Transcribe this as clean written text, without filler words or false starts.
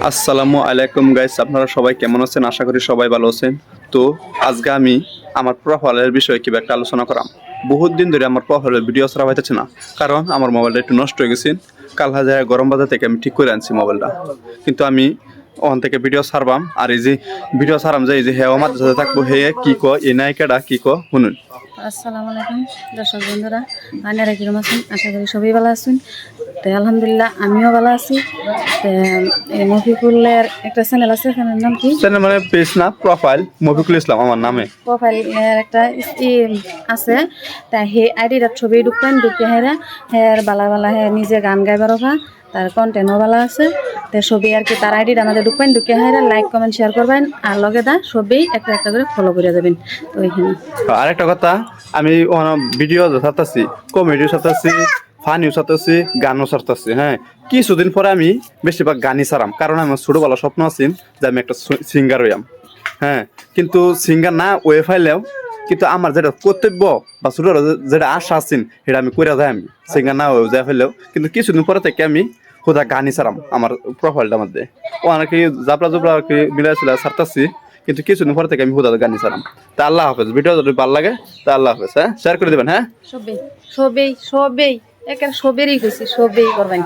আসসালামু আলাইকুম গাইস, আপনারা সবাই কেমন আছেন? আশা করি সবাই ভালো আছেন। তো আজকে আমি আমার প্রোফাইলের বিষয়ে কিবা একটা আলোচনা করাম। বহুত দিন ধরে আমার প্রোফাইলের ভিডিও ছাড়া হইতেছে না, কারণ আমার মোবাইলটা একটু নষ্ট হয়ে গেছে। কাল হাজার গরম বাজার থেকে আমি ঠিক করে আনছি মোবাইলটা, কিন্তু আমি ওখান থেকে ভিডিও ছাড়বাম। আর এই যে ভিডিও ছাড়াম যে এই যে হেও মাঝে সাথে থাকবো, হে কি ক এই নায়িকাটা কি ক শুনুন। আসসালামু আলাইকুম দর্শক বন্ধুরা, আপনারা কিরকম আছেন? আশা করি সবাই ভালো আছেন। তো আলহামদুলিল্লাহ আমিও ভালো আছি। তো এই মফিকুলের একটা চ্যানেল আছে, চ্যানেলের নাম কি? চ্যানেল মানে পেজ না, প্রোফাইল মফিকুল ইসলাম আমার নামে। প্রোফাইলের একটা আছে। তা হে আইডিটা ছবি ঢুকে হের বালা বালা হে নিজে গান গাইবার রফা, তার কন্টেন্টও ভালো আছে। তো সবই আর কি তার আইডিটা আমাদের ঢুকে লাইক কমেন্ট শেয়ার করবেন, আর লগে দা সবই একটা একটা করে ফলো করে যাবেন। তো ওইখানে আরেকটা কথা, আমি ভিডিও ছাড়তেছি, কমেডিও ছাড়তেছি, ফানিও ছাড়তেছি, গানও ছাড়তেছি। হ্যাঁ, কিছুদিন পরে আমি বেশিরভাগ গানই ছাড়াম, কারণ আমার ছোটবেলা স্বপ্ন আছে যে আমি একটা সিঙ্গার হইয়াম। হ্যাঁ, কিন্তু সিঙ্গার না ওয়ে ফাইলেও, কিন্তু আমার যেটা কর্তব্য বা ছোট যেটা আশা আছেন সেটা আমি করে যাই। আমি সিঙ্গার না হয়েও যাই ফেললেও, কিন্তু কিছুদিন পরে থেকে আমি খোদা গানই ছাড়াম আমার প্রোফাইলটার মধ্যে। ও আর কি জাপড়া জুপড়া আর কি মিলাইছিল ছাড়তেছি, কিন্তু কিছুদিন পরে থেকে আমি হুদা গানই ছাড়াম। তা আল্লাহ হাফেজ, ভিডিও যদি ভালো লাগে তা আল্লাহ হাফেজ। হ্যাঁ, শেয়ার করে দেবেন। হ্যাঁ, সবেই একের সবেরই কইছি, সবেই করবেন।